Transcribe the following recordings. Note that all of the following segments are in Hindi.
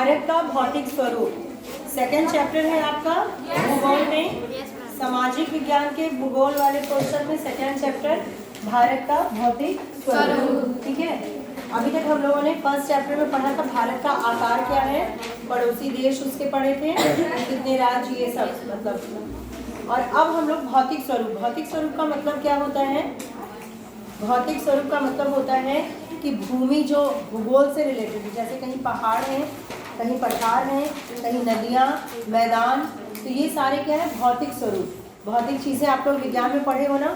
भारत का भौतिक स्वरूप सेकेंड चैप्टर है आपका भूगोल में, सामाजिक विज्ञान के भूगोल वाले पोर्शन में सेकेंड चैप्टर भारत का भौतिक स्वरूप। ठीक है, अभी तक हम लोगों ने फर्स्ट चैप्टर में पढ़ा था भारत का आकार क्या है, पड़ोसी देश उसके पढ़े थे, कितने राज्य, ये सब मतलब। और अब हम लोग भौतिक स्वरूप, भौतिक स्वरूप का मतलब क्या होता है, भौतिक स्वरूप का मतलब होता है कि भूमि जो भूगोल से रिलेटेड है, जैसे कहीं पहाड़ हैं, कहीं पठार हैं, कहीं नदियाँ, मैदान, तो ये सारे क्या है भौतिक स्वरूप। भौतिक चीज़ें आप लोग विज्ञान में पढ़े हो ना,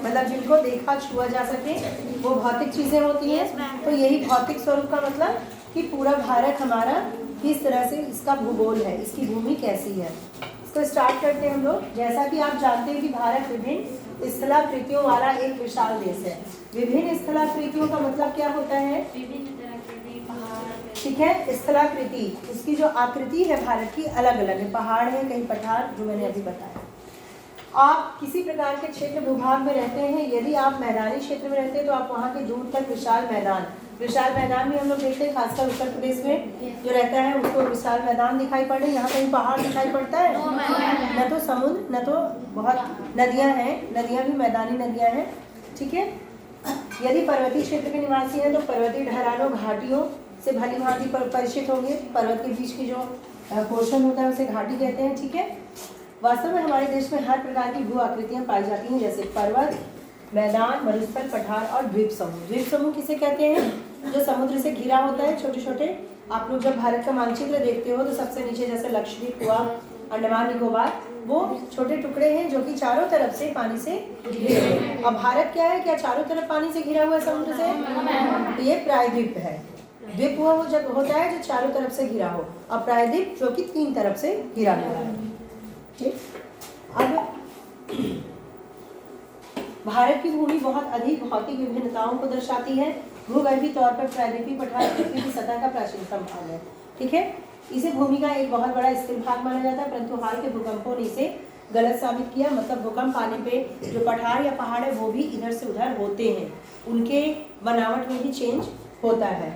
मतलब जिनको देखा छुआ जा सके वो भौतिक चीज़ें होती हैं। तो यही भौतिक स्वरूप का मतलब कि पूरा भारत हमारा किस तरह से इसका भूगोल है, इसकी भूमि कैसी है। इसको स्टार्ट करते हैं हम लोग। जैसा कि आप जानते हैं कि भारत विभिन्न स्थलाकृतियों वाला एक विशाल देश है। विभिन्न स्थलाकृतियों का मतलब क्या होता है, ठीक है, स्थलाकृति उसकी जो आकृति है भारत की अलग अलग है, पहाड़ है, कहीं पठार, जो मैंने अभी बताया। आप किसी प्रकार के क्षेत्र भूभाग में रहते हैं, यदि आप मैदानी क्षेत्र में रहते हैं तो आप वहाँ के दूर तक विशाल मैदान भी हम लोग देखते हैं, खासकर उत्तर प्रदेश में जो रहता है उसको विशाल मैदान दिखाई पड़े। यहाँ कहीं पहाड़ दिखाई पड़ता है, न तो समुद्र, न तो बहुत नदियाँ हैं, नदियाँ भी मैदानी नदियाँ हैं। ठीक है, यदि पर्वतीय क्षेत्र के निवासी हैं तो पर्वतीय ढलानों, घाटियों से भली भांति परिचित होंगे। पर्वत के बीच की जो पोर्शन होता है उसे घाटी कहते हैं। ठीक है, वास्तव में हमारे देश में हर प्रकार की भू आकृतियाँ पाई जाती हैं, जैसे पर्वत, मैदान, मरुस्थल, पठार और द्वीप समूह। द्वीप समूह किसे कहते हैं, जो समुद्र से घिरा होता है, छोटे छोटे। आप लोग जब भारत का मानचित्र देखते हो तो सबसे नीचे जैसे लक्षद्वीप हुआ, अंडमान निकोबार, वो छोटे टुकड़े हैं जो कि चारों तरफ से पानी से घिरे हैं। अब भारत क्या है, क्या चारों तरफ पानी से घिरा हुआ है समुद्र से, तो ये प्रायद्वीप है। द्वीप हुआ वो जब होता है जो चारों तरफ से घिरा हो, और प्रायद्वीप जो कि तीन तरफ से घिरा हुआ है। अब भारत की भूमि बहुत अधिक भौतिक विभिन्नताओं को दर्शाती है। भूगर्भीय तौर पर प्रायद्वीपीय पठार पृथ्वी की सतह का प्राचीनतम भाग है। ठीक है, इसे भूमि का एक बहुत बड़ा स्थिर भाग माना जाता है, परंतु हाल के भूकंपों ने इसे गलत साबित किया। मतलब भूकंप आने पे जो पठार या पहाड़ है वो भी इधर से उधर होते हैं, उनके बनावट में भी चेंज होता है।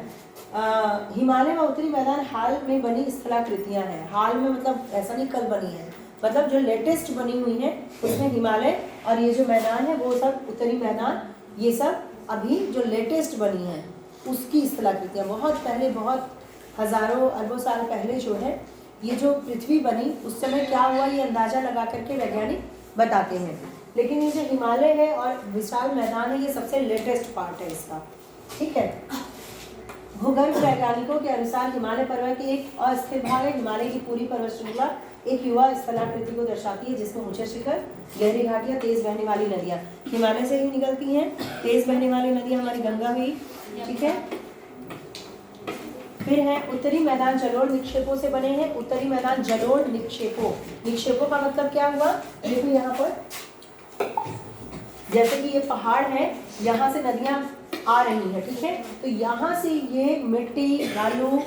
हिमालय व उत्तरी मैदान हाल में बनी स्थलाकृतियाँ हैं। हाल में मतलब ऐसा नहीं कल बनी है, मतलब जो लेटेस्ट बनी हुई है उसमें हिमालय और ये जो मैदान है वो सब उत्तरी मैदान, ये सब अभी जो लेटेस्ट बनी है उसकी स्थलाकृतियाँ। बहुत पहले, बहुत हजारों अरबों साल पहले जो है ये जो पृथ्वी बनी उस समय क्या हुआ ये अंदाजा लगा करके वैज्ञानिक बताते हैं। लेकिन ये जो हिमालय है और विशाल मैदान है ये सबसे लेटेस्ट पार्ट है इसका। ठीक है, भूगर्भ वैज्ञानिकों के अनुसार हिमालय पर्वत की एक अस्थिर भाग है। हिमालय की पूरी पर्वत श्रृंखला एक युवा स्थलाकृति को दर्शाती है, जिसमें ऊंचे शिखर, गहरी घाटियां, तेज बहने वाली नदियां हिमालय से ही निकलती हैं। तेज बहने वाली नदियां हमारी गंगा हुई। ठीक है, फिर है उत्तरी मैदान जलोढ़ निक्षेपों से बने हैं। उत्तरी मैदान जलोढ़ निक्षेपों का मतलब क्या हुआ, देखो यहाँ पर जैसे कि ये पहाड़ है, यहाँ से नदियां आ रही है। ठीक है, तो यहाँ से ये मिट्टी, बालू,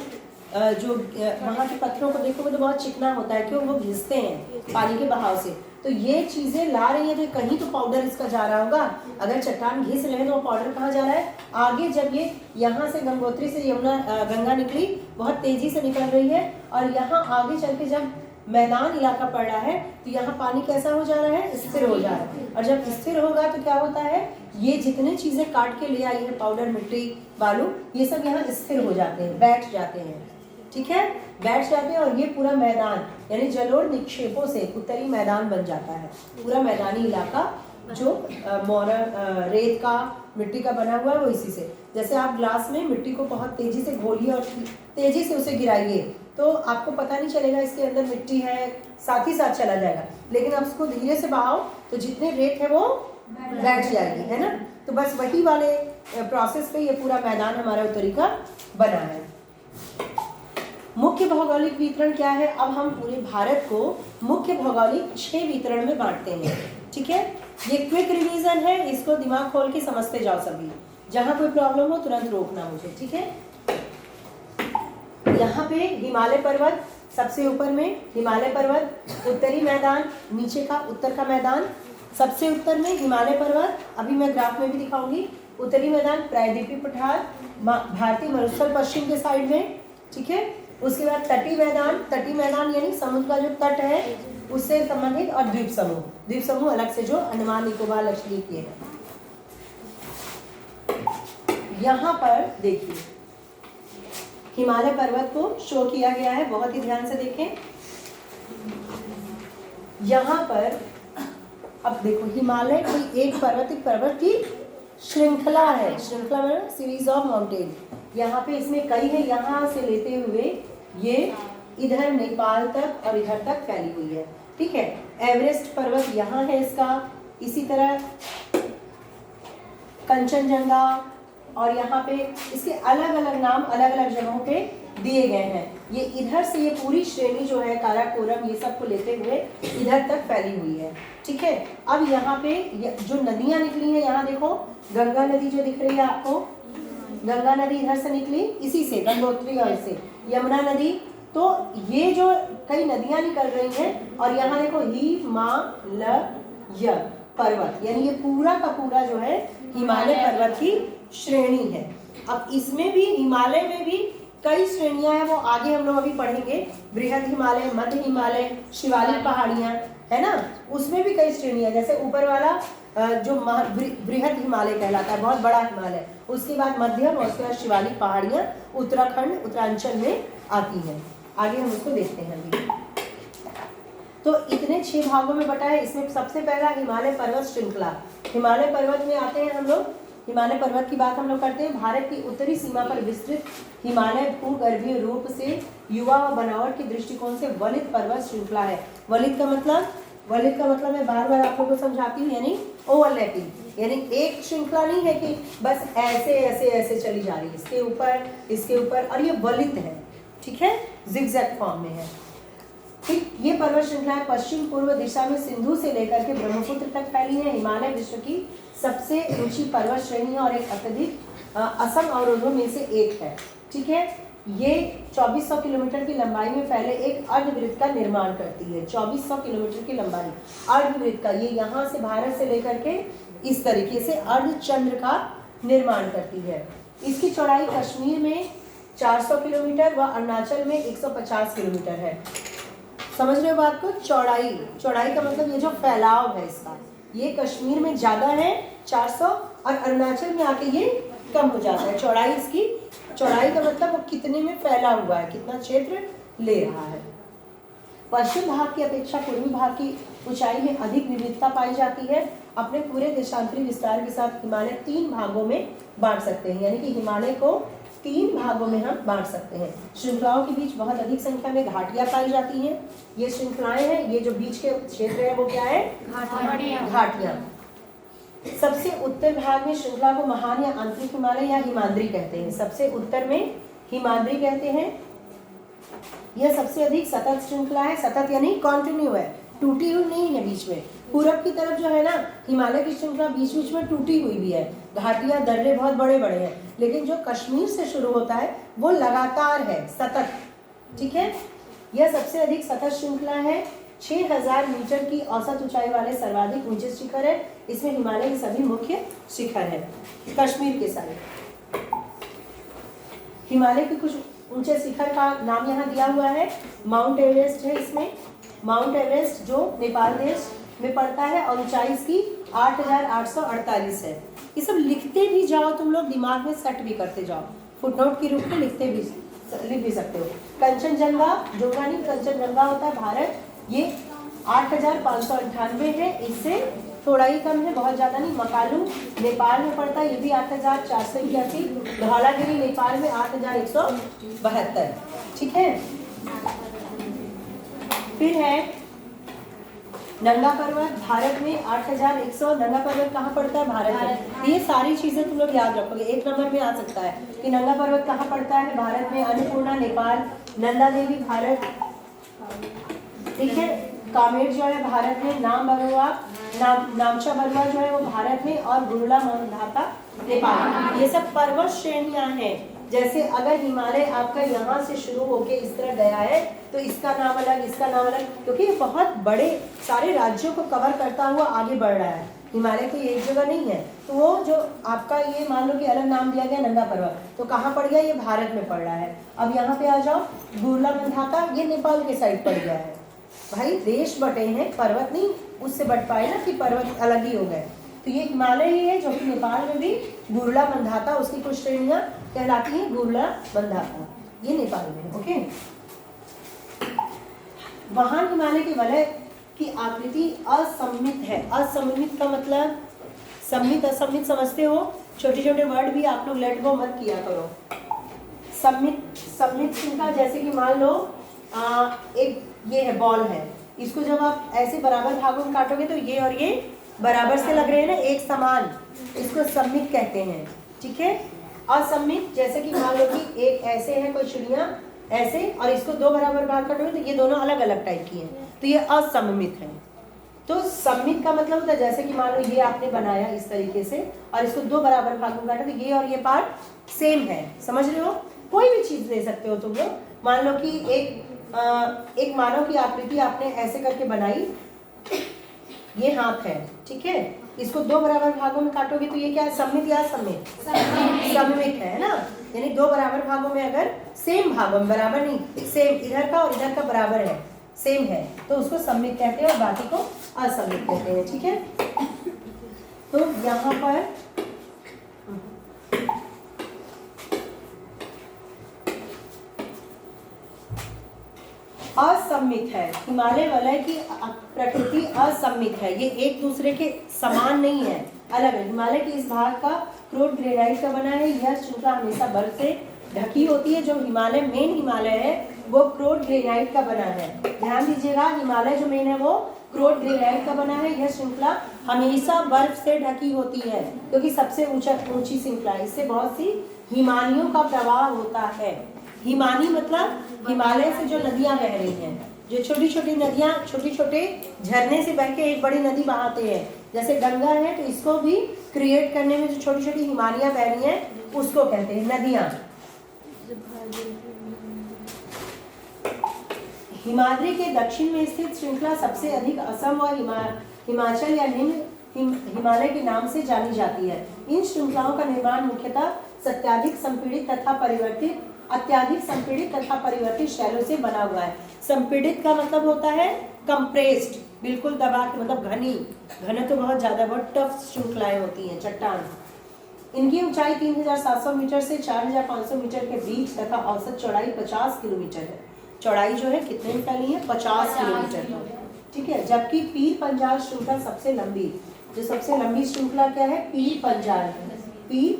जो वहाँ के पत्थरों को देखोगे तो बहुत चिकना होता है, क्यों, वो घिसते हैं पानी के बहाव से। तो ये चीज़ें ला रही है तो कहीं तो पाउडर इसका जा रहा होगा। अगर चट्टान घिस रहे हैं तो वो पाउडर कहाँ जा रहा है, आगे जब ये यहाँ से गंगोत्री से यमुना गंगा निकली, बहुत तेज़ी से निकल रही है, और यहाँ आगे चल के जब मैदान इलाका पड़ रहा है तो यहाँ पानी कैसा हो जा रहा है, स्थिर हो जा रहा है। और जब स्थिर होगा तो क्या होता है, ये जितने चीज़ें काट के ले आई है, पाउडर, मिट्टी, बालू, ये सब यहाँ स्थिर हो जाते हैं, बैठ जाते हैं। ठीक है, बैठ जाते हैं और ये पूरा मैदान यानी जलोढ़ निक्षेपों से उत्तरी मैदान बन जाता है। पूरा मैदानी इलाका जो रेत का, मिट्टी का बना हुआ है वो इसी से। जैसे आप ग्लास में मिट्टी को बहुत तेजी से घोलिए और तेजी से उसे गिराइए तो आपको पता नहीं चलेगा इसके अंदर मिट्टी है, साथ ही साथ चला जाएगा। लेकिन आप उसको धीरे से बहाओ तो जितने रेत है वो बैठ जाएगी, है ना। तो बस वही वाले प्रोसेस पे ये पूरा मैदान हमारा उत्तरी का बना है। मुख्य भौगोलिक वितरण क्या है, अब हम पूरे भारत को मुख्य भौगोलिक 6 वितरण में बांटते हैं। ठीक है, ये क्विक रिवीजन है, इसको दिमाग खोल के समझते जाओ सभी। जहाँ कोई प्रॉब्लम हो तुरंत रोकना मुझे। ठीक है, यहाँ पे हिमालय पर्वत सबसे ऊपर में, हिमालय पर्वत, उत्तरी मैदान, नीचे का उत्तर का मैदान, सबसे उत्तर में हिमालय पर्वत, अभी मैं ग्राफ में भी दिखाऊंगी। उत्तरी मैदान प्रायद्वीपीय पठार, भारतीय मरुस्थल पश्चिम के साइड में। ठीक है, उसके बाद तटीय मैदान यानी समुद्र का जो तट है उससे संबंधित, और द्वीप समूह अलग से जो अंडमान निकोबार लक्षद्वीप के हैं। यहाँ पर देखिए हिमालय पर्वत को शो किया गया है, बहुत ही ध्यान से देखें। यहाँ पर अब देखो हिमालय कोई एक पर्वत की श्रृंखला है, श्रृंखला में सीरीज ऑफ माउंटेन। यहाँ पे इसमें कई है, यहाँ से लेते हुए ये इधर नेपाल तक और इधर तक फैली हुई है, ठीक है। एवरेस्ट पर्वत यहाँ है इसका, इसी तरह कंचनजंगा, और यहाँ पे इसके अलग अलग नाम अलग अलग जगहों पे दिए गए हैं। ये इधर से ये पूरी श्रेणी जो है काराकोरम ये सब को लेते हुए इधर तक फैली हुई है, ठीक है। अब यहाँ पे जो नदियाँ निकली हैं, यहाँ देखो गंगा नदी जो दिख रही है आपको, गंगा नदी इधर से निकली, इसी से गंगोत्री और से यमुना नदी, तो ये जो कई नदियाँ निकल रही हैं। और यहाँ देखो हिमालय पर्वत, यानी ये पूरा का पूरा जो है हिमालय पर्वत की श्रेणी है। अब इसमें भी हिमालय में भी कई श्रेणियां हैं, वो आगे हम लोग अभी पढ़ेंगे। बृहद हिमालय, मध्य हिमालय, शिवालिक पहाड़ियां है ना, उसमें भी कई श्रेणियां। जैसे ऊपर वाला जो बृहद हिमालय कहलाता है, बहुत बड़ा हिमालय, उसके बाद मध्यम और उसके बाद शिवालिक पहाड़ियां उत्तराखंड उत्तरांचल में आती हैं। आगे हम उसको देखते हैं अभी। तो इतने 6 भागों में बटा है। इसमें सबसे पहला हिमालय पर्वत श्रृंखला। हिमालय पर्वत में आते हैं हम लोग, हिमालय पर्वत की बात हम लोग करते हैं। भारत की उत्तरी सीमा पर विस्तृत हिमालय भूगर्भीय रूप से युवा व बनावट के दृष्टिकोण से वलित पर्वत श्रृंखला है। वलित का मतलब मैं बार बार आप लोगों को समझाती हूँ, यानी ओवरलैपिंग, यानी एक श्रृंखला नहीं है कि बस ऐसे ऐसे ऐसे चली जा रही है, इसके ऊपर, और ये वलित है, ठीक है, जिगजैग फॉर्म में है। ठीक, ये पर्वत श्रृंखलाएं पश्चिम पूर्व दिशा में सिंधु से लेकर के ब्रह्मपुत्र तक फैली है। हिमालय विश्व की सबसे ऊंची पर्वत श्रेणी है और एक अत्यधिक असम अवरोधों में से एक है, ठीक है। ये 2400 किलोमीटर की लंबाई में फैले एक अर्धवृत्त का निर्माण करती है। 2400 किलोमीटर की लंबाई अर्धवृत्त का, ये यहाँ से भारत से लेकर के इस तरीके से अर्धचंद्र का निर्माण करती है। इसकी चौड़ाई कश्मीर में 400 किलोमीटर व अरुणाचल में 150 किलोमीटर है। समझ रहे हो बात को? चौड़ाई का मतलब ये जो फैलाव है इसका, ये कश्मीर में ज़्यादा है 400 और अरुणाचल में आके ये कम हो जाता है। चौड़ाई का मतलब वो कितने में फैला हुआ है, कितना क्षेत्र ले रहा है। पश्चिम भाग की अपेक्षा पूर्वी भाग की ऊंचाई में अधिक विविधता पाई जाती है। अपने पूरे देशांतरी विस्तार के साथ हिमालय 3 भागों में बांट सकते हैं, यानी कि हिमालय को 3 भागों में हम बांट सकते हैं। श्रृंखलाओं के बीच बहुत अधिक संख्या में घाटियां पाई जाती हैं। ये श्रृंखलाएं हैं, ये जो बीच के क्षेत्र है वो क्या है? घाटियां। सबसे उत्तर भाग में श्रृंखला को महान या आंतरिक हिमालय या हिमाद्री कहते हैं। सबसे उत्तर में हिमाद्री कहते हैं। यह सबसे अधिक सतत श्रृंखला है। सतत यानी कंटिन्यू है, टूटी हुई नहीं है बीच में। पूरब की तरफ जो है ना हिमालय की श्रृंखला बीच बीच में टूटी हुई भी है, घाटियां दर्रे बहुत बड़े बड़े हैं, लेकिन जो कश्मीर से शुरू होता है वो लगातार है, सतत, ठीक है। यह सबसे अधिक सतत श्रृंखला है। 6000 मीटर की औसत ऊंचाई वाले सर्वाधिक ऊंचे शिखर है। इसमें हिमालय के सभी मुख्य शिखर है। कश्मीर के सारे हिमालय के कुछ ऊंचे शिखर का नाम यहाँ दिया हुआ है। माउंट एवरेस्ट है इसमें। माउंट एवरेस्ट जो नेपाल देश में पड़ता है और ऊंचाई इसकी 8848 है। ये सब लिखते भी जाओ तुम लोग, दिमाग में सेट भी करते जाओ, फुटनोट की रूप में लिख भी सकते हो। कंचनजंगा, जोगानी कंचनजंगा होता है भारत, ये 8598 है, इससे थोड़ा ही कम है, बहुत ज़्यादा नहीं। मकालू नेपाल में पड़ता है, ये भी 8481। धौलागिरी नेपाल में 8172, ठीक है। फिर है नंगा पर्वत भारत में 8100। नंगा पर्वत कहाँ पड़ता है? भारत में। ये सारी चीजें तुम लोग याद रखोगे। 1 नंबर में आ सकता है कि नंगा पर्वत कहाँ पड़ता है? भारत में। अन्नपूर्णा नेपाल, नंदा देवी भारत, ठीक है। कामेर जो है भारत में। नामचा बरुआ जो है वो भारत में, और गुरुला मंधाता नेपाल। ये सब पर्वत श्रेणियां हैं। जैसे अगर हिमालय आपका यहाँ से शुरू होके इस तरह गया है तो इसका नाम अलग, इसका नाम अलग, क्योंकि ये बहुत बड़े सारे राज्यों को कवर करता हुआ आगे बढ़ रहा है। हिमालय कोई एक जगह नहीं है। तो वो जो आपका ये मान लो कि अलग नाम दिया गया नंगा पर्वत, तो कहाँ पड़ गया, ये भारत में पड़ रहा है। अब यहाँ पे आ जाओ, गुरला मंधाता, ये नेपाल के साइड पड़ गया है। भाई देश बटे हैं, पर्वत नहीं उससे बट पाए ना कि पर्वत अलग ही हो गए। तो ये हिमालय ही है जो कि नेपाल में भी गुरला मंधाता, उसकी कुछ श्रेणियां कहलाती हैं गुरला मंधाता, ये नेपाल में। ओके, वहां हिमालय के वलय की आकृति असममित है। असममित का मतलब सम्मित असम्मित समझते हो, छोटे छोटे वर्ड भी आप लोग लेट गो मत किया करो। सम्मित सम्मित का जैसे कि मान लो एक ये है बॉल है, इसको जब आप ऐसे बराबर भागों में काटोगे तो ये और ये बराबर से लग रहे हैं ना, एक समान, इसको सम्मित कहते हैं। ठीक है, असम्मित जैसे कि मान लो कि एक ऐसे है कोई चिड़िया ऐसे, और इसको दो बराबर भाग काटोगे तो ये दोनों अलग अलग टाइप की हैं, तो ये असममित है। तो सम्मित का मतलब होता है जैसे कि मान लो ये आपने बनाया इस तरीके से और इसको दो बराबर भागों में काटा तो ये और ये पार्ट सेम है, समझ रहे हो। कोई भी चीज ले सकते हो तुम लोग, मान लो कि एक मानव की आकृति आपने ऐसे करके बनाई, ये हाथ है, ठीक है, इसको दो बराबर भागों में काटोगे तो ये क्या है, सम्मित या असम्मित, सम्मित है ना। यानी दो बराबर भागों में अगर सेम भागों में, बराबर नहीं, सेम, इधर का और इधर का बराबर है, सेम है, तो उसको सम्मित कहते हैं और बाकी को असम्मित कहते हैं। ठीक है, तो यहाँ पर असम्मित है, हिमालय वलय की प्रकृति असम्मित है, ये एक दूसरे के समान नहीं है, अलग है। हिमालय के इस भाग का क्रोड ग्रेनाइट का बना है, यह श्रृंखला हमेशा बर्फ से ढकी होती है। जो हिमालय मेन हिमालय है वो क्रोड ग्रेनाइट का बना है, ध्यान दीजिएगा, हिमालय जो मेन है वो क्रोड ग्रेनाइट का बना है। यह श्रृंखला हमेशा बर्फ से ढकी होती है क्योंकि सबसे ऊंची श्रृंखला है, इससे बहुत सी हिमानियों का प्रवाह होता है। हिमानी मतलब हिमालय से जो नदियां बह रही हैं, जो छोटी छोटी नदियां छोटे छोटे झरने से बह के एक बड़ी नदी बहाते हैं, जैसे गंगा है, तो इसको भी क्रिएट करने में जो छोटी छोटी हिमानियां बह रही हैं उसको कहते हैं नदियां। हिमाद्री के दक्षिण में स्थित श्रृंखला सबसे अधिक असम और हिमाचल या निम्न हिमालय के नाम से जानी जाती है। इन श्रृंखलाओं का निर्माण मुख्यतः अत्याधिक संपीड़ित तथा परिवर्तित शैलों से बना हुआ है। संपीड़ित का मतलब होता है कंप्रेस्ड, बिल्कुल दबा के, मतलब घन तो बहुत ज्यादा, बहुत टफ श्रृंखलाएं होती हैं, चट्टान। इनकी ऊंचाई 3700 मीटर से 4500 मीटर के बीच तथा औसत चौड़ाई 50 किलोमीटर है। चौड़ाई जो है कितने में फैली है, 50 किलोमीटर, ठीक है। जबकि पीर पंजाल श्रृंखला सबसे लंबी, जो सबसे लंबी श्रृंखला क्या है, पीर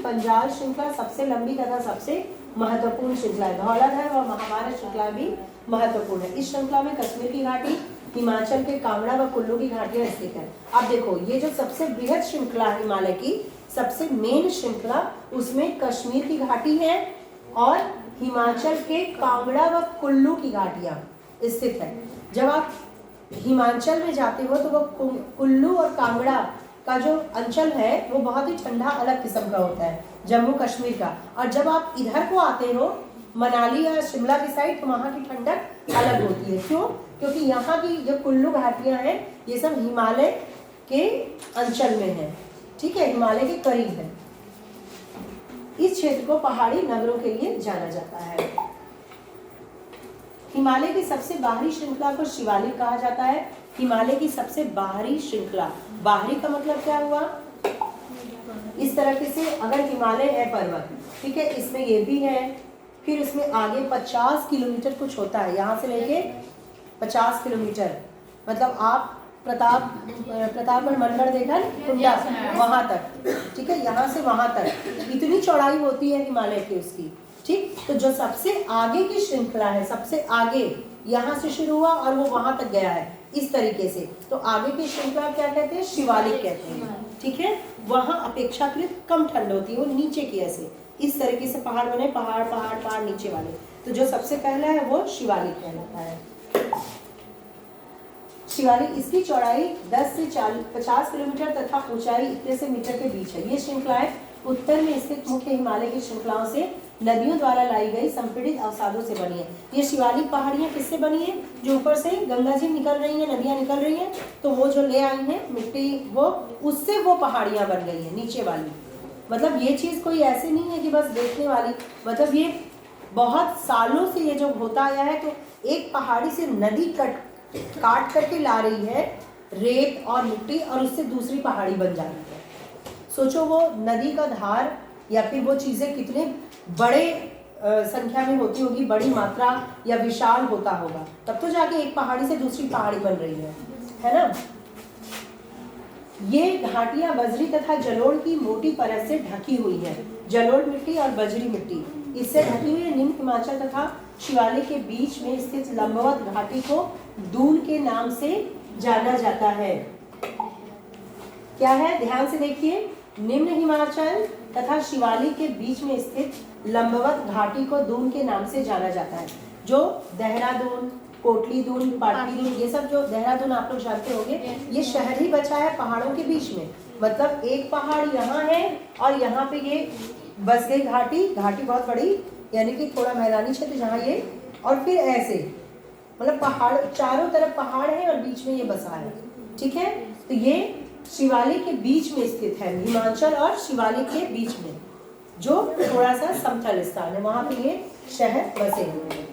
पंजाल श्रृंखला सबसे लंबी तथा सबसे महत्वपूर्ण श्रृंखला है। धौलाधार और महाभारत श्रृंखला भी महत्वपूर्ण है। इस श्रृंखला में कश्मीर की घाटी, हिमाचल के कांगड़ा व कुल्लू की घाटियां स्थित है। अब देखो, ये जो सबसे बृहद श्रृंखला है हिमालय की, सबसे मेन श्रृंखला, उसमें कश्मीर की घाटी है और हिमाचल के कांगड़ा व कुल्लू की घाटियां स्थित है। जब आप हिमाचल में जाते हो तो वो कुल्लू और कांगड़ा का जो अंचल है वो बहुत ही ठंडा अलग किस्म का होता है, जम्मू कश्मीर का। और जब आप इधर को आते हो मनाली या शिमला की साइड, तो वहाँ की ठंडक अलग होती है। क्यों? क्योंकि यहाँ की जो कुल्लू घाटियाँ हैं ये सब हिमालय के अंचल में है, ठीक है, हिमालय के करीब है। इस क्षेत्र को पहाड़ी नगरों के लिए जाना जाता है। हिमालय की सबसे बाहरी श्रृंखला को शिवालिक कहा जाता है। हिमालय की सबसे बाहरी श्रृंखला, बाहरी का मतलब क्या हुआ, इस तरह से अगर हिमालय है पर्वत, ठीक है, इसमें ये भी है, फिर इसमें आगे 50 किलोमीटर कुछ होता है, यहाँ से लेके 50 किलोमीटर, मतलब आप प्रतापगढ़ मनगढ़ देखा कुंडा वहां तक, ठीक है, यहाँ से वहां तक इतनी चौड़ाई होती है हिमालय की उसकी, ठीक। तो जो सबसे आगे की श्रृंखला है, सबसे आगे यहाँ से शुरू हुआ और वो वहां तक गया है इस तरीके से, तो आगे की श्रृंखला क्या कहते हैं, शिवालिक कहते हैं, ठीक है। वहां अपेक्षाकृत कम ठंड होती है, वो नीचे की ऐसे इस तरीके से पहाड़ बने, पहाड़ पहाड़ पहाड़ नीचे वाले, तो जो सबसे पहला है वो शिवालिक कहलाता है। शिवालिक, इसकी चौड़ाई 10 से 50 किलोमीटर तथा ऊंचाई इतने से मीटर के बीच है। ये श्रृंखलाएं उत्तर में स्थित मुख्य हिमालय की श्रृंखलाओं से नदियों द्वारा लाई गई संपीड़ित अवसादों से बनी है। ये शिवालिक पहाड़ियाँ किससे बनी है? जो ऊपर से गंगा जी निकल रही है, नदियाँ निकल रही हैं, तो वो जो ले आई हैं मिट्टी, वो उससे वो पहाड़ियाँ बन गई हैं नीचे वाली। मतलब ये चीज़ कोई ऐसी नहीं है कि बस देखने वाली, मतलब ये बहुत सालों से ये जो होता आया है। तो एक पहाड़ी से नदी काट करके ला रही है रेत और मिट्टी, और उससे दूसरी पहाड़ी बन जा रही है। सोचो वो नदी का धार या फिर वो चीज़ें कितने बड़े संख्या में होती होगी, बड़ी मात्रा या विशाल होता होगा, तब तो जाके एक पहाड़ी से दूसरी पहाड़ी बन रही है ना। ये घाटियां बजरी तथा जलोढ़ की मोटी परत से ढकी हुई है। जलोढ़ मिट्टी और बजरी मिट्टी इससे ढकी हुई निम्न हिमाचल तथा शिवालिक के बीच में स्थित लंबवत घाटी को दून के नाम से जाना जाता है। क्या है? ध्यान से देखिए, निम्न हिमाचल तथा शिवालिक के बीच में स्थित लंबवत घाटी को दून के नाम से जाना जाता है। जो देहरादून, कोटली दून, पाटली दून, ये सब जो देहरादून आप लोग जानते होंगे, ये शहर ही बचा है पहाड़ों के बीच में। मतलब एक पहाड़ यहाँ है और यहाँ पे ये बस गई घाटी बहुत बड़ी, यानी कि थोड़ा मैदानी क्षेत्र जहाँ ये, और फिर ऐसे मतलब पहाड़ चारों तरफ पहाड़ है और बीच में ये बसा है। ठीक है, तो ये शिवालिक के बीच में स्थित है, हिमाचल और शिवालिक के बीच में जो थोड़ा सा समतल स्थान है, वहां पे ये शहर बसे हुए हैं।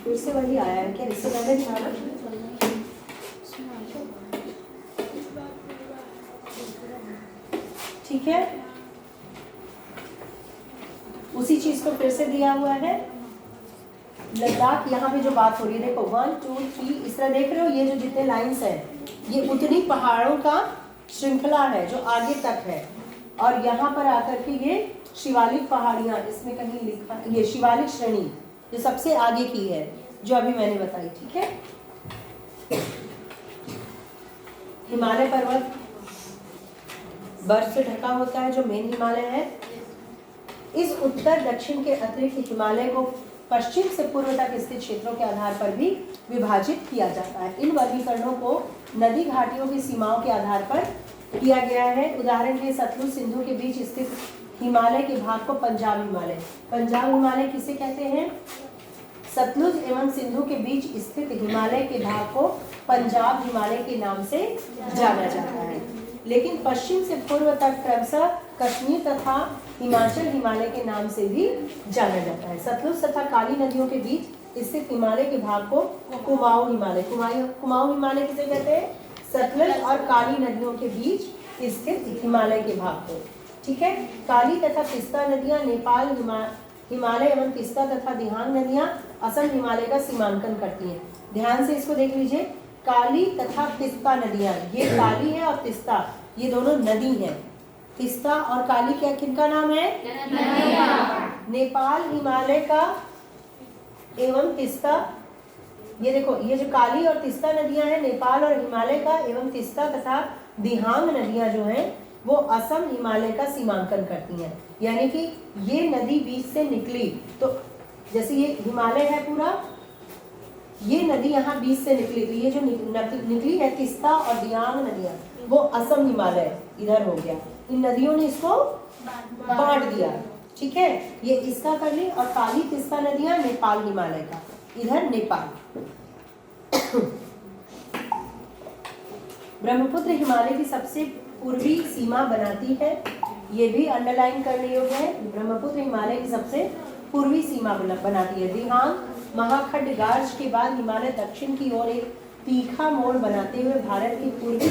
फिर से वही आया है क्या? इससे पहले था ना? ठीक है, उसी चीज को फिर से दिया हुआ है। लद्दाख, यहाँ पे जो बात हो रही है, देखो 1 2 3 इस तरह देख रहे हो, ये जो जितने लाइंस है ये उतनी पहाड़ों का श्रृंखला है जो आगे तक है। और यहाँ पर आकर के ये शिवालिक पहाड़ियाँ, इसमें कहीं लिखा है ये शिवालिक श्रेणी जो सबसे आगे की है, जो अभी मैंने बताई। ठीक है, हिमालय पर्वत बर्फ से ढका होता है जो मेन हिमालय है। इस उत्तर दक्षिण के अतिरिक्त हिमालय को पश्चिम से पूर्व तक स्थित क्षेत्रों के आधार पर भी विभाजित किया जाता है। इन वर्गीकरणों को नदी घाटियों की सीमाओं के आधार पर किया गया है। उदाहरण के लिए सतलुज सिंधु के बीच स्थित हिमालय के भाग को पंजाब हिमालय, पंजाब हिमालय किसे कहते हैं? सतलुज एवं सिंधु के बीच स्थित हिमालय के भाग को पंजाब हिमालय के नाम से जाना जाता है। लेकिन पश्चिम से पूर्व तक क्रमशः कश्मीर तथा हिमाचल हिमालय के नाम से भी जाना जाता है। सतलुज तथा काली नदियों के बीच स्थित हिमालय के भाग को कुमाऊं हिमालय, कुमाऊं हिमालय किसे कहते हैं? सतलुज और काली नदियों के बीच स्थित हिमालय के भाग को। ठीक है, काली तथा तिस्ता नदियां नेपाल हिमालय एवं तिस्ता तथा दिहांग नदियां असम हिमालय का सीमांकन करती हैं। ध्यान से इसको देख लीजिए, काली तथा तिस्ता नदियां, ये काली है और तिस्ता, ये दोनों नदी हैं। तिस्ता और काली क्या किनका नाम है? नेपाल हिमालय का एवं तिस्ता। ये देखो, ये जो काली और तिस्ता नदियां हैं नेपाल और हिमालय का एवं तिस्ता तथा दिहांग नदियां जो हैं वो असम हिमालय का सीमांकन करती हैं। यानी कि ये नदी बीच से निकली, तो जैसे ये हिमालय है पूरा, ये नदी यहाँ बीच से निकली, तो ये जो निकली है तिस्ता और दिहांग नदियाँ, वो असम हिमालय इधर हो गया। इन नदियों ने इसको बांट दिया। ठीक है, ये इसका कर ली, और काली तिस्ता नदियाँ नेपाल हिमालय का, इधर नेपाल। ब्रह्मपुत्र हिमालय की सबसे पूर्वी सीमा बनाती है, ये भी अंडरलाइन करने योग्य है। ब्रह्मपुत्र हिमालय की सबसे पूर्वी सीमा बनाती है। दिहांग महाखंड गार्ज के बाद हिमालय दक्षिण की ओर एक तीखा मोड़ बनाते हुए भारत की पूर्वी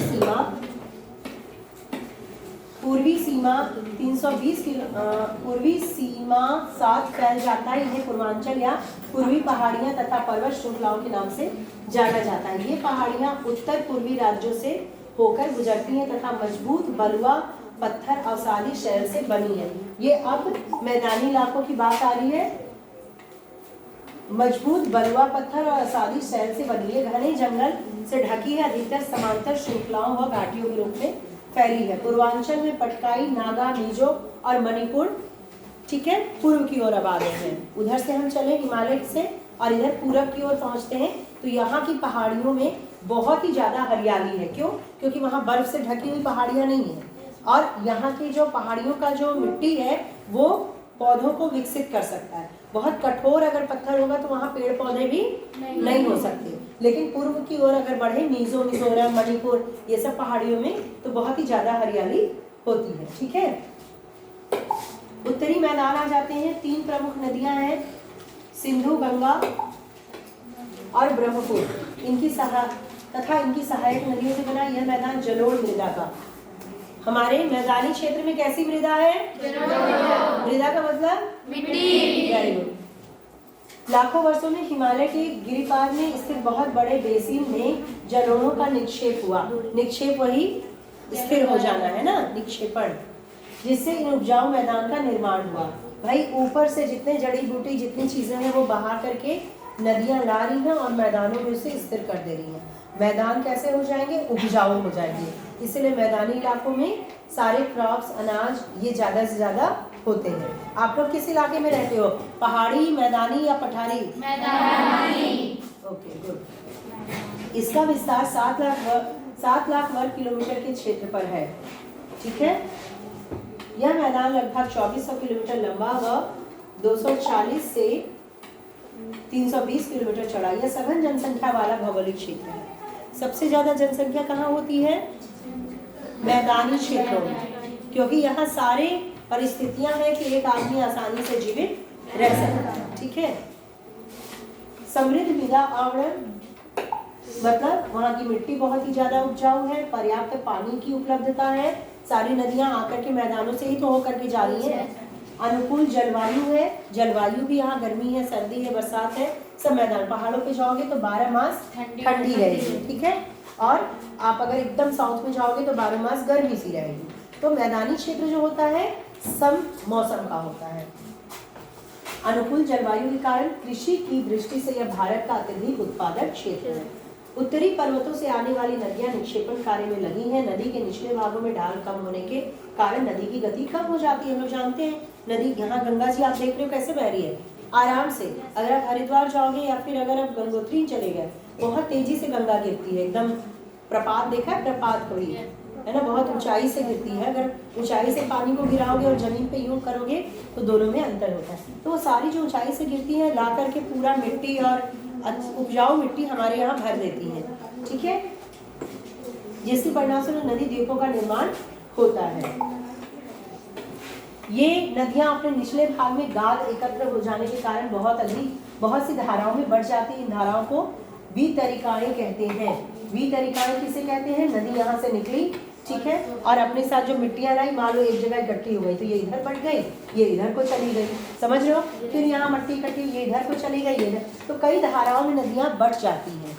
सीमा 320 पूर्वी सीमा साथ फैल जाता है। इन्हें पूर्वांचल या पूर्वी पहाड़ियां तथा पर्वत श्रृंखलाओं के नाम से जाना जाता है। ये पहाड़ियां उत्तर पूर्वी राज्यों से होकर गुजरती हैं तथा मजबूत बलुआ पत्थर अवसादी शैल से बनी है। ये अब मैदानी इलाकों की बात आ रही है। मजबूत बलुआ पत्थर और अवसादी शैल से बनी है, घने जंगल से ढकी है, अधिकतर समांतर श्रृंखलाओं व घाटियों के रूप में फैली है। पूर्वांचल में पटकाई, नागा, मिजो और मणिपुर, ठीक है, पूर्व की ओर आबाद हैं। उधर से हम चले हिमालय से और इधर पूरब की ओर पहुंचते हैं, तो यहाँ की पहाड़ियों में बहुत ही ज़्यादा हरियाली है। क्यों? क्योंकि वहाँ बर्फ से ढकी हुई पहाड़ियाँ नहीं है, और यहाँ की जो पहाड़ियों का जो मिट्टी है वो पौधों को विकसित कर सकता है। बहुत कठोर अगर पत्थर होगा तो वहाँ पेड़ पौधे भी नहीं हो सकते। लेकिन पूर्व की ओर अगर बढ़े, मिजोरम, मणिपुर, ये सब पहाड़ियों में तो बहुत ही ज़्यादा हरियाली होती है। ठीक है, उत्तरी मैदान आ जाते हैं। 3 प्रमुख नदियां हैं, सिंधु, गंगा और ब्रह्मपुत्र। इनकी सहायक नदियों से बना यह मैदान जलोढ़ मृदा का। हमारे मैदानी क्षेत्र में कैसी मृदा है? मृदा का मतलब मिट्टी। Very good. लाखों वर्षों में हिमालय के गिरिपाद में स्थित बहुत बड़े बेसिन में जलोढ़ों का निक्षेप हुआ। निक्षेप वही स्थिर हो जाना है ना, निक्षेपण, जिससे इन उपजाऊ मैदान का निर्माण हुआ। भाई ऊपर से जितने जड़ी बूटी, जितनी चीजें हैं वो बहा करके नदियां ला रही हैं और मैदानों में उसे स्थिर कर दे रही हैं। मैदान कैसे हो जाएंगे? उपजाऊ हो जाएंगे। इसलिए मैदानी इलाकों में सारे क्रॉप्स, अनाज ये ज़्यादा से ज़्यादा होते हैं। आप लोग किस इलाके में रहते हो? पहाड़ी, मैदानी या पठारी? मैदानी। Okay, good. इसका विस्तार 7 लाख वर्ग किलोमीटर के क्षेत्र पर है। ठीक है, यह मैदान लगभग 2400 किलोमीटर लंबा व 240 से 320 किलोमीटर चौड़ा। यह सघन जनसंख्या वाला भौगोलिक क्षेत्र है। सबसे ज्यादा जनसंख्या कहाँ होती है? मैदानी क्षेत्रों में, क्योंकि यहाँ सारे परिस्थितियां हैं कि एक आदमी आसानी से जीवित रह सकता है। ठीक है, समृद्ध मृदा आवरण मतलब वहाँ की मिट्टी बहुत ही ज्यादा उपजाऊ है, पर्याप्त पानी की उपलब्धता है, सारी नदियां आकर के मैदानों से ही तो होकर के जा रही है। अनुकूल जलवायु है, जलवायु भी यहाँ गर्मी है, सर्दी है, बरसात है, सब मैदान। पहाड़ों पे जाओगे तो 12 मास ठंडी रहेगी। ठीक है, और आप अगर एकदम साउथ में जाओगे तो 12 मास गर्मी सी रहेगी। तो मैदानी क्षेत्र जो होता है सम मौसम का होता है। अनुकूल जलवायु के कारण कृषि की दृष्टि से यह भारत का अत्यधिक उत्पादक क्षेत्र है। उत्तरी पर्वतों से आने वाली नदियां निक्षेपण कार्य में लगी हैं। नदी के निचले भागों में ढाल कम होने के कारण नदी की गति कम हो जाती है। हम लोग जानते हैं नदी, यहाँ गंगा जी आप देख रहे हो कैसे बह रही है, आराम से। अगर आप हरिद्वार जाओगे या फिर अगर आप गंगोत्री चले गए, बहुत तेजी से गंगा गिरती है, एकदम प्रपात देखा है? प्रपात कभी है ना, बहुत ऊंचाई से गिरती है। अगर ऊंचाई से पानी को गिराओगे और जमीन पे यूं करोगे तो दोनों में अंतर होता है। तो वो सारी जो ऊंचाई से गिरती है ला करके पूरा मिट्टी और उपजाऊ मिट्टी हमारे यहाँ भर देती है। ठीक है, जिसके परिणाम से नदी द्वीपों का निर्माण होता है। ये नदियां अपने निचले भाग में गाद एकत्र हो जाने के कारण बहुत सी धाराओं में बढ़ जाती है। इन धाराओं को वितरिकाएं कहते हैं। वितरिकाएं किसे कहते हैं? नदी यहाँ से निकली, ठीक है, और अपने साथ जो मिट्टियां लाई, मान लो एक जगह इकट्ठी हो गई तो ये इधर बढ़ गई, ये इधर को चली गई, समझ रहे हो? फिर यहाँ मिट्टी इकट्ठी, ये इधर को चली गई, ये इधर। तो कई धाराओं में नदियां बढ़ जाती हैं।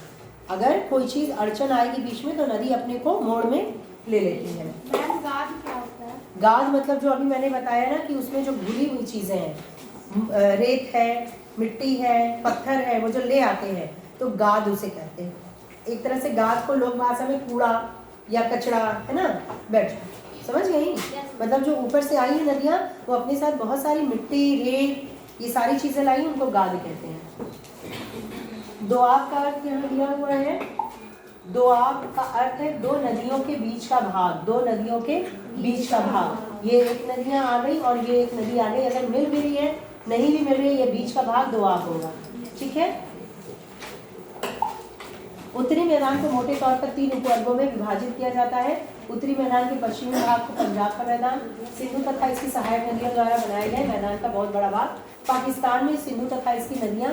अगर कोई चीज अड़चन आएगी बीच में तो नदी अपने को मोड़ में ले लेती है। गाद क्या होता है? गाद मतलब जो अभी मैंने बताया ना कि उसमें जो घुली हुई चीजें हैं, रेत है, मिट्टी है, पत्थर है, वो जो ले आते हैं तो गाद उसे कहते हैं। एक तरह से गाद को लोक भाषा में कूड़ा या कचरा, है ना, बैठ, समझ गई? मतलब जो ऊपर से आई है नदियाँ, वो अपने साथ बहुत सारी मिट्टी, रेत, ये सारी चीजें लाई, उनको गाद कहते हैं। दोआब का अर्थ यहाँ दिया हुआ है। दोआब का अर्थ है दो नदियों के बीच का भाग। दो नदियों के बीच का भाग, ये एक नदियाँ आ गई और ये एक नदी आ गई। अगर मिल भी रही है, नहीं भी मिल रही है, ये बीच का भाग दोआब होगा। ठीक है, उत्तरी मैदान को मोटे तौर पर 3 उपवर्गों में विभाजित किया जाता है। उत्तरी मैदान के पश्चिमी भाग को पंजाब का मैदान, सिंधु तथा इसकी सहायक नदियों द्वारा बनाए गए मैदान का बहुत बड़ा भाग। पाकिस्तान में सिंधु तथा इसकी नदियां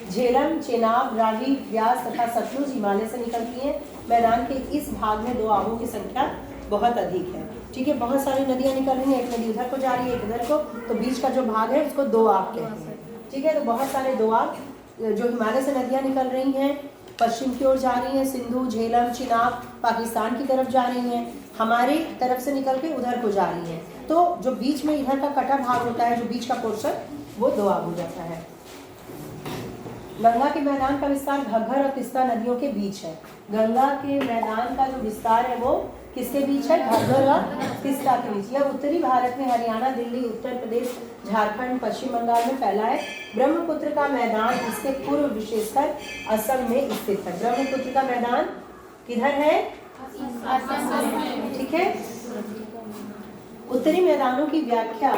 झेलम, चेनाब, रावी, ब्यास तथा सतलुज हिमालय से निकलती हैं। मैदान के इस भाग में दोआबों की संख्या बहुत अधिक है। ठीक है, बहुत सारी नदियाँ निकल रही हैं, एक नदी उधर को जा रही है, एक इधर को, तो बीच का जो भाग है उसको दोआब कहते हैं। ठीक है, तो बहुत सारे दोआब जो हिमालय से नदियाँ निकल रही हैं, पश्चिम की ओर जा रही हैं, सिंधु, झेलम, चिनाब पाकिस्तान की तरफ जा रही हैं, हमारी तरफ से निकल के उधर को जा रही हैं। तो जो बीच में इधर का कटा भाग होता है, जो बीच का पोर्शन, वो दोआब हो जाता है। गंगा के मैदान का विस्तार घग्गर और तिस्ता नदियों के बीच है। गंगा के मैदान का जो विस्तार है वो किसके बीच है? घग्गर और तिस्ता के बीच। यह उत्तरी भारत में हरियाणा, दिल्ली, उत्तर प्रदेश, झारखंड, पश्चिम बंगाल में फैला है। ब्रह्मपुत्र का मैदान इसके पूर्व विशेषकर असम में स्थित है। ब्रह्मपुत्र का मैदान किधर है? ठीक है। उत्तरी मैदानों की व्याख्या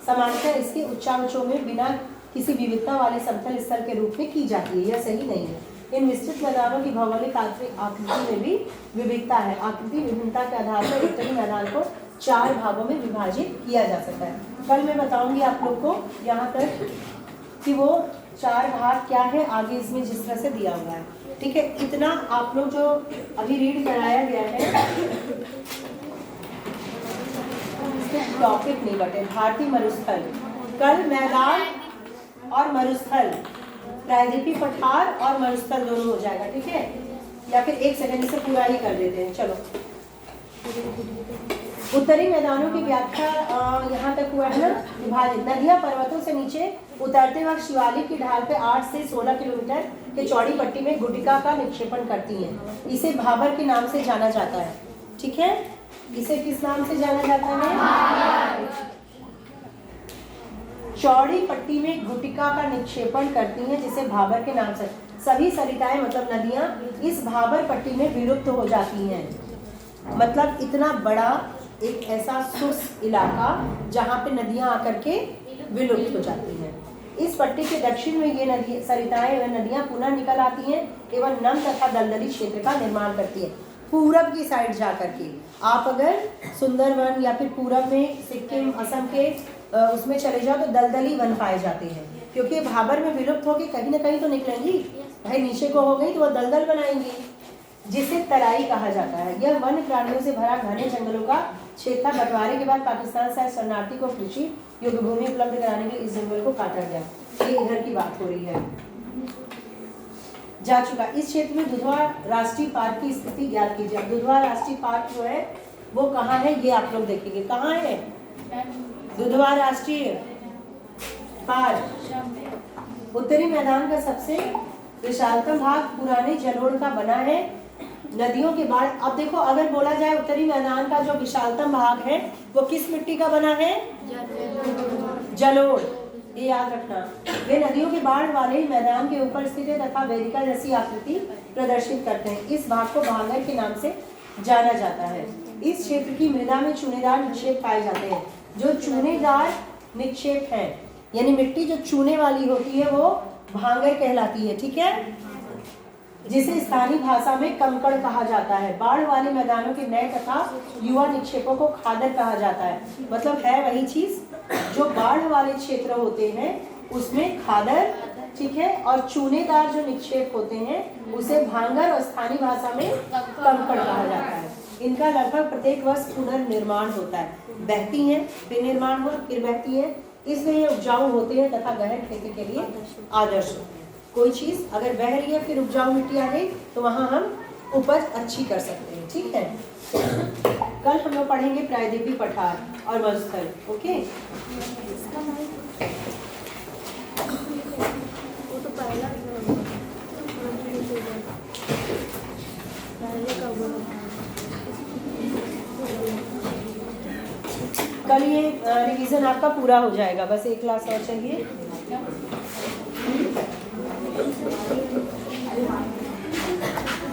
समानतः इसके उच्चांशों में बिना किसी विविधता वाले समतल स्थल के रूप में की जाती है। यह सही नहीं है। इन विस्तृत मैदानों की भौगोलिक आकृति में भी विविधता है। आकृति विभिन्नता के आधार पर उत्तरी मैदान को 4 भागों में विभाजित किया जा सकता है। कल मैं बताऊंगी आप लोग को यहाँ तक कि वो 4 भाग क्या है, आगे इसमें जिस तरह से दिया हुआ है। ठीक है, इतना आप लोग जो अभी रीड कराया गया है टॉपिक नहीं बटे। भारतीय मरुस्थल, कल मैदान और मरुस्थल, प्रायद्वीपीय पठार और मरुस्थल दोनों हो जाएगा। ठीक है, या फिर एक सेकंड से पूरा ही कर देते हैं। चलो, उत्तरी मैदानों की व्याख्या यहाँ तक हुआ है ना, विभाजित। नदियाँ पर्वतों से नीचे उतरते वक्त शिवालिक की ढाल पे 8 से 16 किलोमीटर के चौड़ी पट्टी में गुटिका का निक्षेपण करती हैं। इसे भाबर के नाम से जाना जाता है। ठीक है, इसे किस नाम से जाना जाता है? चौड़ी पट्टी में गुटिका का निक्षेपण करती हैं, जिसे भाबर के नाम से। सभी सरिताएं मतलब नदियां इस भाबर पट्टी में विलुप्त हो जाती हैं। मतलब इतना बड़ा एक ऐसा शुष्क इलाका जहाँ पे नदियां आकर के विलुप्त हो जाती हैं। इस पट्टी के दक्षिण में ये नदी सरिताएं व नदियां पुनः निकल आती हैं एवं नम तथा दलदली क्षेत्र का निर्माण करती है। पूरब की साइड जा करके आप अगर सुंदरवन या फिर पूरब में सिक्किम असम के उसमें चले जाओ तो दलदली वन पाए जाते हैं, क्योंकि भाबर में विलुप्त होकर कहीं ना कहीं तो निकलेंगी। भाई नीचे को हो गई तो वह दलदल बनाएंगी, जिसे तराई कहा जाता है। यह वन प्राणियों से भरा घने जंगलों का क्षेत्र था। बंटवारे के बाद पाकिस्तान से शरणार्थी को कृषि योग्य भूमि उपलब्ध कराने के लिए इस जंगल को काटा गया। ये इधर की बात हो रही है। जा चुका। इस क्षेत्र में दुधवा राष्ट्रीय पार्क की स्थिति ज्ञात कीजिए। अब दुधवा राष्ट्रीय पार्क जो है वो कहाँ है, ये आप लोग देखेंगे। कहाँ है दुधवा राष्ट्रीय पार्क? उत्तरी मैदान का सबसे विशालतम भाग पुराने जलोढ़ का बना है। नदियों के बाढ़। अब देखो, अगर बोला जाए उत्तरी मैदान का जो विशालतम भाग है वो किस मिट्टी का बना है? जलोढ़। ये याद रखना। वे नदियों के बाढ़ वाले मैदान के ऊपर स्थित है तथा वेदिका जैसी आकृति प्रदर्शित करते हैं। इस भाग को भांगर के नाम से जाना जाता है। इस क्षेत्र की मृदा में चूनेदार निक्षेप पाए जाते हैं। जो चूनेदार निक्षेप है यानी मिट्टी जो चूने वाली होती है वो भांगर कहलाती है। ठीक है, जिसे स्थानीय भाषा में कंकड़ कहा जाता है। बाढ़ वाले मैदानों के नए तथा युवा निक्षेपों को खादर कहा जाता है। मतलब है वही चीज जो बाढ़ वाले क्षेत्र होते हैं उसमें खादर, ठीक है, और चूनेदार जो निक्षेप होते हैं उसे भांगर और स्थानीय भाषा में कंकड़ कहा जाता है। इनका लगभग प्रत्येक वर्ष पुनर्निर्माण होता है। बहती हैं, फिर निर्माण हुआ, फिर बहती है, इसलिए उपजाऊ होते हैं तथा गहन खेती के लिए आदर्श होते हैं। कोई चीज अगर बह रही है फिर उपजाऊ मिट्टी आ गई तो वहां हम उपज अच्छी कर सकते हैं। ठीक है, कल हम लोग पढ़ेंगे प्रायद्वीपीय पठार और मरुस्थल। ओके, वो तो पहला कल ये रिवीजन आपका पूरा हो जाएगा। बस एक क्लास और चाहिए।